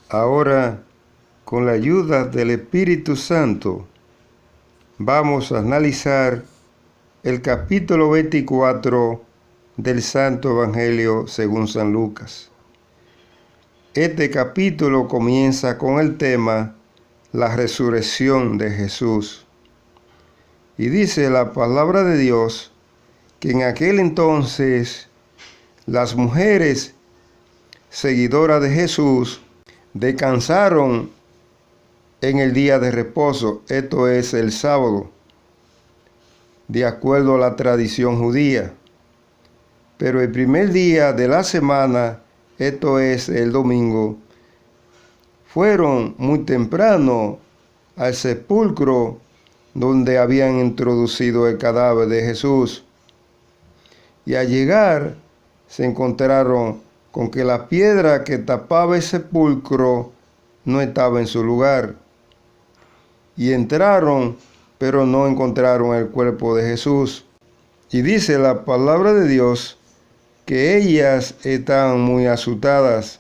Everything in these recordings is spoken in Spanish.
Ahora, con la ayuda del Espíritu Santo, vamos a analizar el capítulo 24 del Santo Evangelio según San Lucas. Este capítulo comienza con el tema la resurrección de Jesús. Y dice la palabra de Dios que en aquel entonces las mujeres seguidoras de Jesús descansaron en el día de reposo, esto es el sábado, de acuerdo a la tradición judía. Pero el primer día de la semana, esto es el domingo, fueron muy temprano al sepulcro donde habían introducido el cadáver de Jesús. Y al llegar se encontraron con que la piedra que tapaba el sepulcro no estaba en su lugar. Y entraron, pero no encontraron el cuerpo de Jesús. Y dice la palabra de Dios que ellas estaban muy asustadas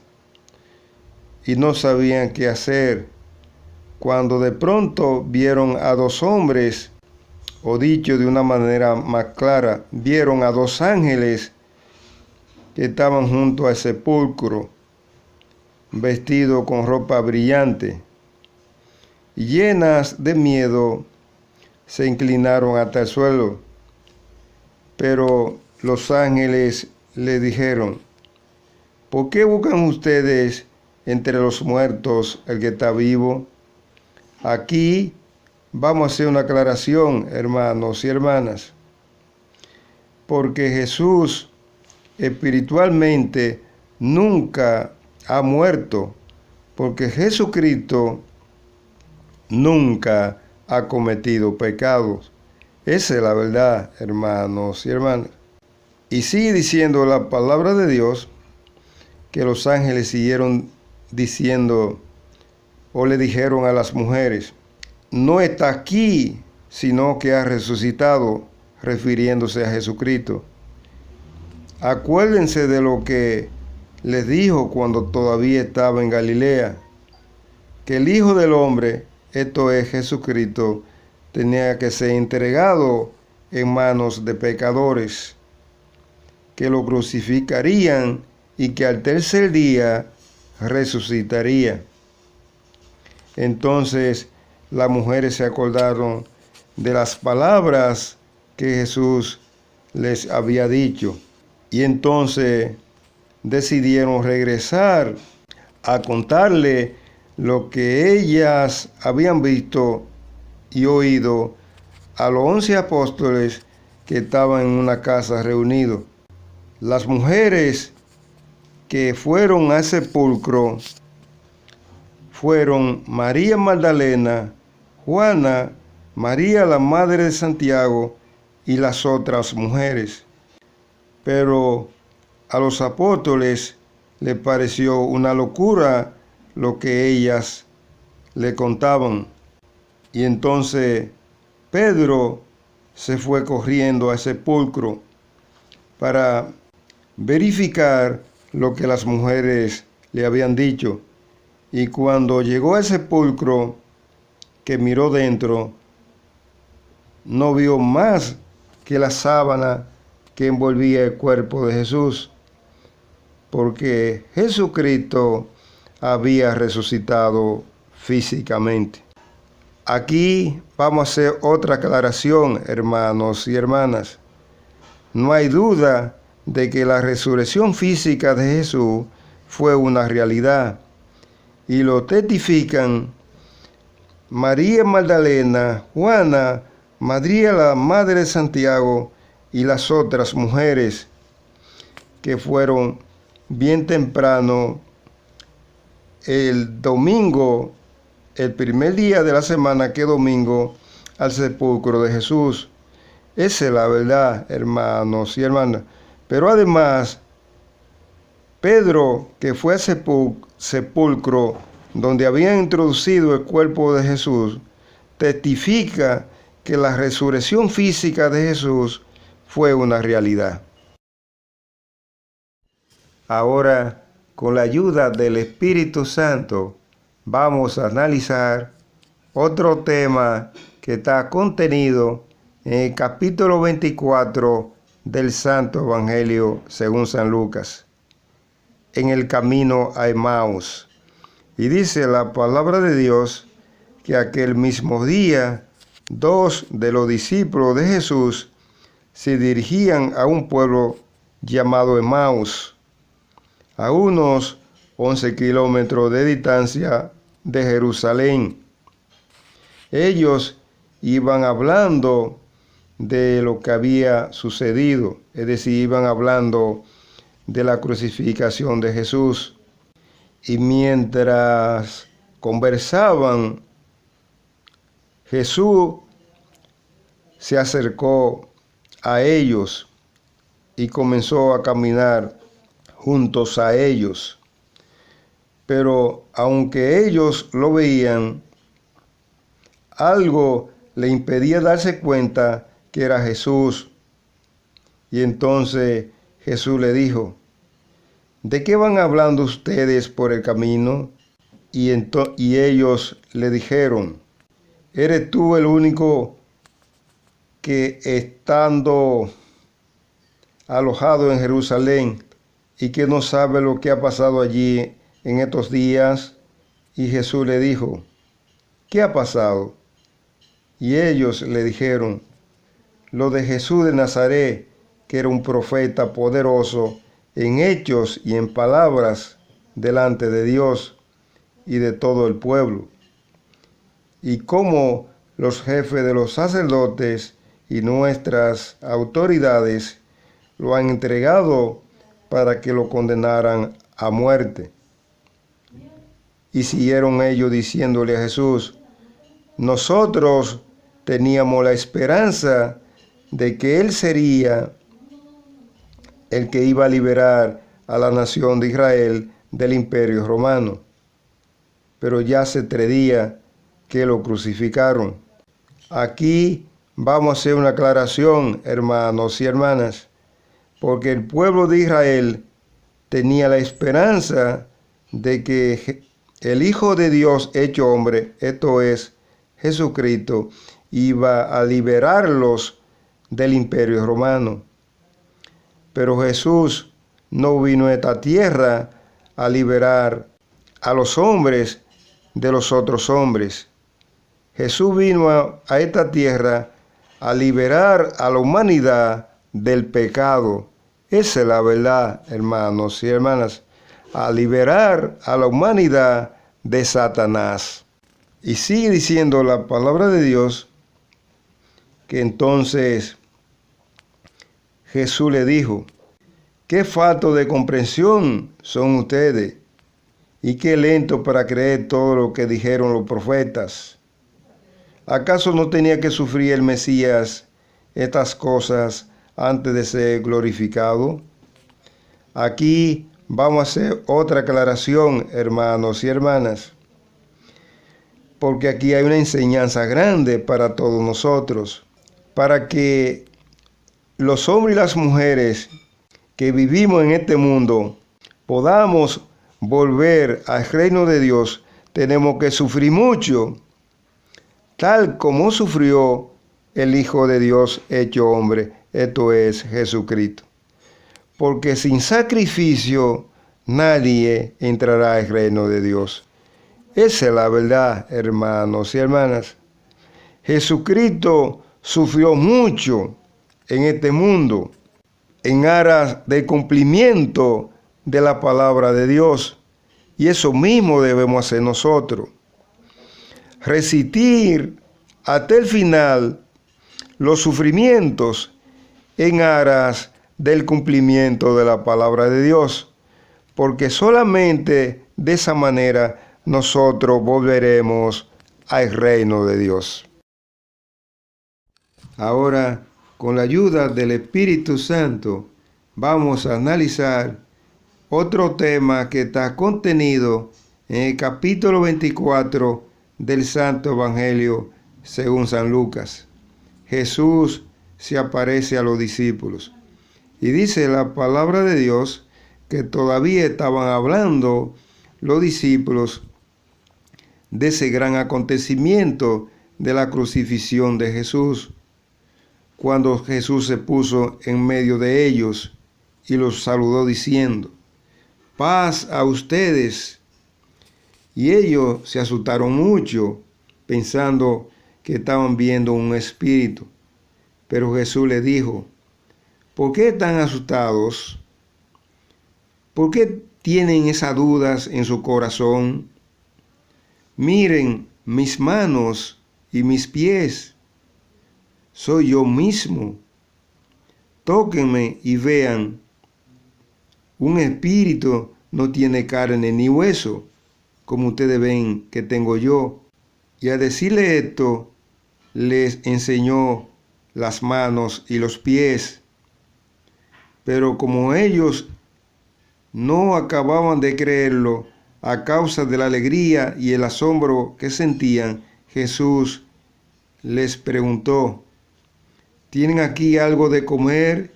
y no sabían qué hacer, cuando de pronto vieron a dos hombres, o dicho de una manera más clara, vieron a dos ángeles que estaban junto al sepulcro, vestidos con ropa brillante, y llenas de miedo, se inclinaron hasta el suelo. Pero los ángeles le dijeron: ¿por qué buscan ustedes entre los muertos el que está vivo? Aquí vamos a hacer una aclaración, hermanos y hermanas, porque Jesús espiritualmente nunca ha muerto, porque Jesucristo nunca ha cometido pecados. Esa es la verdad, hermanos y hermanas. Y sigue diciendo la palabra de Dios que los ángeles siguieron diciendo, o le dijeron a las mujeres: no está aquí, sino que ha resucitado, refiriéndose a Jesucristo. Acuérdense de lo que les dijo cuando todavía estaba en Galilea, que el Hijo del Hombre, esto es Jesucristo, tenía que ser entregado en manos de pecadores, que lo crucificarían y que al tercer día resucitaría. Entonces las mujeres se acordaron de las palabras que Jesús les había dicho, y entonces decidieron regresar a contarle lo que ellas habían visto y oído a los 11 apóstoles que estaban en una casa reunidos. Las mujeres que fueron al sepulcro fueron María Magdalena, Juana, María la madre de Santiago y las otras mujeres. Pero a los apóstoles les pareció una locura lo que ellas le contaban. Y entonces Pedro se fue corriendo al sepulcro para verificar lo que las mujeres le habían dicho. Y cuando llegó al sepulcro, que miró dentro, no vio más que la sábana que envolvía el cuerpo de Jesús, porque Jesucristo había resucitado físicamente. Aquí vamos a hacer otra aclaración, hermanos y hermanas. No hay duda de que la resurrección física de Jesús fue una realidad, y lo testifican María Magdalena, Juana, María la madre de Santiago y las otras mujeres que fueron bien temprano el domingo, el primer día de la semana que domingo, al sepulcro de Jesús. Esa es la verdad, hermanos y hermanas. Pero además, Pedro, que fue al sepulcro donde habían introducido el cuerpo de Jesús, testifica que la resurrección física de Jesús fue una realidad. Ahora con la ayuda del Espíritu Santo, vamos a analizar otro tema que está contenido en el capítulo 24 del Santo Evangelio según San Lucas, en el camino a Emaús. Y dice la palabra de Dios que aquel mismo día, 2 de los discípulos de Jesús se dirigían a un pueblo llamado Emaús, a unos 11 kilómetros de distancia de Jerusalén. Ellos iban hablando de lo que había sucedido, es decir, iban hablando de la crucificación de Jesús. Y mientras conversaban, Jesús se acercó a ellos y comenzó a caminar juntos a ellos. Pero aunque ellos lo veían, algo le impedía darse cuenta que era Jesús. Y entonces Jesús le dijo: ¿de qué van hablando ustedes por el camino? Y ellos le dijeron: ¿eres tú el único que estando alojado en Jerusalén y que no sabe lo que ha pasado allí en estos días? Y Jesús le dijo: ¿qué ha pasado? Y ellos le dijeron: lo de Jesús de Nazaret, que era un profeta poderoso en hechos y en palabras delante de Dios y de todo el pueblo. Y cómo los jefes de los sacerdotes y nuestras autoridades lo han entregado para que lo condenaran a muerte. Y siguieron ellos diciéndole a Jesús: nosotros teníamos la esperanza de que Él sería el que iba a liberar a la nación de Israel del imperio romano. Pero ya hace 3 días que lo crucificaron. Aquí vamos a hacer una aclaración, hermanos y hermanas, porque el pueblo de Israel tenía la esperanza de que el Hijo de Dios hecho hombre, esto es, Jesucristo, iba a liberarlos del imperio romano. Pero Jesús no vino a esta tierra a liberar a los hombres de los otros hombres. Jesús vino a esta tierra a liberar a la humanidad del pecado. Esa es la verdad, hermanos y hermanas. A liberar a la humanidad de Satanás. Y sigue diciendo la palabra de Dios que entonces Jesús le dijo: qué falto de comprensión son ustedes y qué lento para creer todo lo que dijeron los profetas. ¿Acaso no tenía que sufrir el Mesías estas cosas antes de ser glorificado? Aquí vamos a hacer otra aclaración, hermanos y hermanas, porque aquí hay una enseñanza grande para todos nosotros, para que los hombres y las mujeres que vivimos en este mundo podamos volver al reino de Dios. Tenemos que sufrir mucho, tal como sufrió el Hijo de Dios hecho hombre, esto es Jesucristo. Porque sin sacrificio nadie entrará al reino de Dios. Esa es la verdad, hermanos y hermanas. Jesucristo sufrió mucho en este mundo en aras del cumplimiento de la palabra de Dios. Y eso mismo debemos hacer nosotros. Resistir hasta el final los sufrimientos en aras del cumplimiento de la palabra de Dios, porque solamente de esa manera nosotros volveremos al reino de Dios. Ahora, con la ayuda del Espíritu Santo, vamos a analizar otro tema que está contenido en el capítulo 24 del Santo Evangelio según San Lucas. Jesús se aparece a los discípulos y dice la palabra de Dios que todavía estaban hablando los discípulos de ese gran acontecimiento de la crucifixión de Jesús, cuando Jesús se puso en medio de ellos y los saludó diciendo: paz a ustedes. Y ellos se asustaron mucho, pensando que estaban viendo un espíritu. Pero Jesús les dijo: ¿por qué están asustados? ¿Por qué tienen esas dudas en su corazón? Miren mis manos y mis pies. Soy yo mismo. Tóquenme y vean. Un espíritu no tiene carne ni hueso, como ustedes ven que tengo yo. Y al decirle esto, les enseñó las manos y los pies. Pero como ellos no acababan de creerlo, a causa de la alegría y el asombro que sentían, Jesús les preguntó: ¿tienen aquí algo de comer?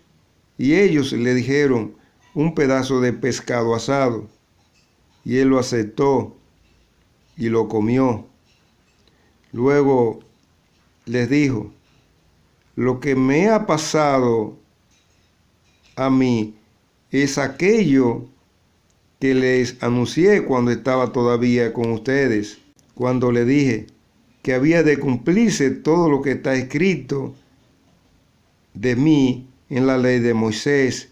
Y ellos le dijeron: un pedazo de pescado asado. Y él lo aceptó y lo comió. Luego les dijo: lo que me ha pasado a mí es aquello que les anuncié cuando estaba todavía con ustedes, cuando le dije que había de cumplirse todo lo que está escrito de mí en la ley de Moisés,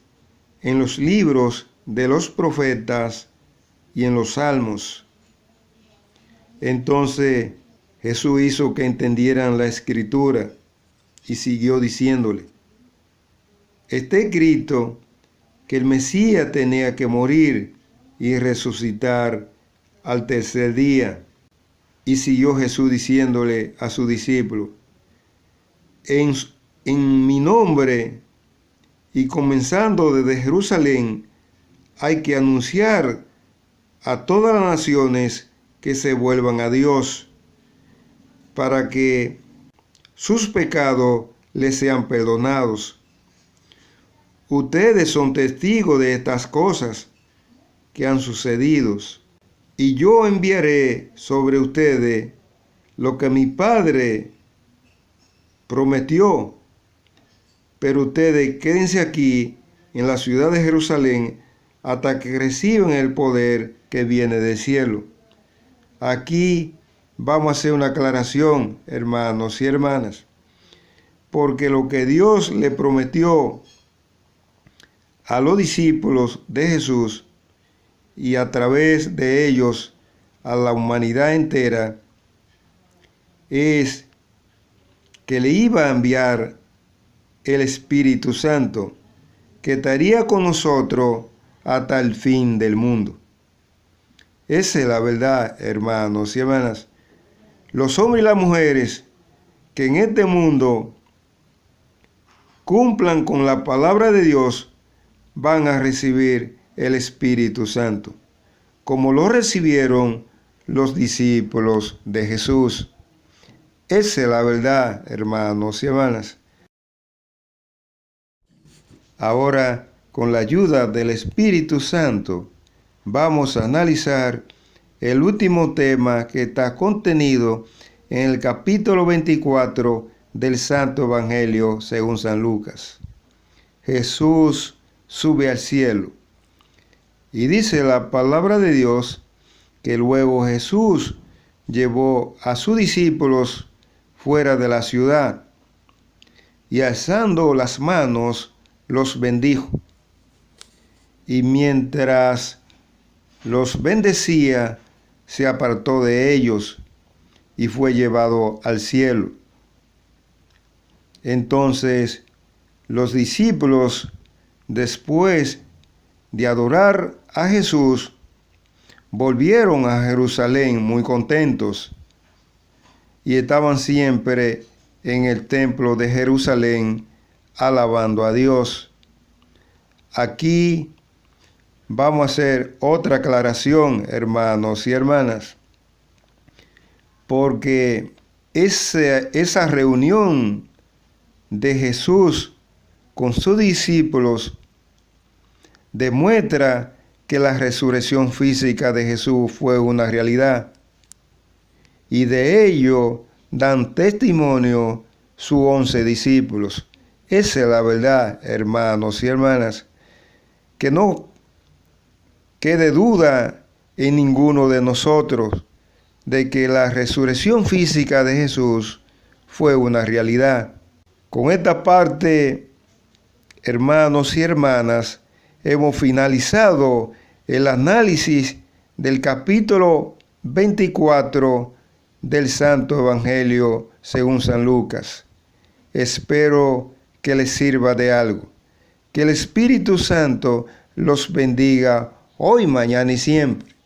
en los libros de los profetas y en los salmos. Entonces Jesús hizo que entendieran la escritura y siguió diciéndole: está escrito que el Mesías tenía que morir y resucitar al tercer día. Y siguió Jesús diciéndole a su discípulo: en mi nombre y comenzando desde Jerusalén hay que anunciar a todas las naciones que se vuelvan a Dios, para que sus pecados les sean perdonados. Ustedes son testigos de estas cosas que han sucedido, y yo enviaré sobre ustedes lo que mi Padre prometió. Pero ustedes quédense aquí en la ciudad de Jerusalén hasta que reciban el poder que viene del cielo. Aquí vamos a hacer una aclaración, hermanos y hermanas, porque lo que Dios le prometió a los discípulos de Jesús y a través de ellos a la humanidad entera es que le iba a enviar el Espíritu Santo, que estaría con nosotros hasta el fin del mundo. Esa es la verdad, hermanos y hermanas. Los hombres y las mujeres que en este mundo cumplan con la palabra de Dios van a recibir el Espíritu Santo, como lo recibieron los discípulos de Jesús. Esa es la verdad, hermanos y hermanas. Ahora, con la ayuda del Espíritu Santo, vamos a analizar el último tema que está contenido en el capítulo 24 del Santo Evangelio según San Lucas. Jesús sube al cielo. Y dice la palabra de Dios que luego Jesús llevó a sus discípulos fuera de la ciudad y alzando las manos los bendijo. Y mientras los bendecía, se apartó de ellos y fue llevado al cielo. Entonces los discípulos, después de adorar a Jesús, volvieron a Jerusalén muy contentos y estaban siempre en el templo de Jerusalén alabando a Dios. Aquí vamos a hacer otra aclaración, hermanos y hermanas, porque esa reunión de Jesús con sus discípulos demuestra que la resurrección física de Jesús fue una realidad. Y de ello dan testimonio sus 11 discípulos. Esa es la verdad, hermanos y hermanas. Que no quede duda en ninguno de nosotros de que la resurrección física de Jesús fue una realidad. Con esta parte, hermanos y hermanas, hemos finalizado el análisis del capítulo 24 del Santo Evangelio según San Lucas. Espero que les sirva de algo. Que el Espíritu Santo los bendiga hoy, mañana y siempre.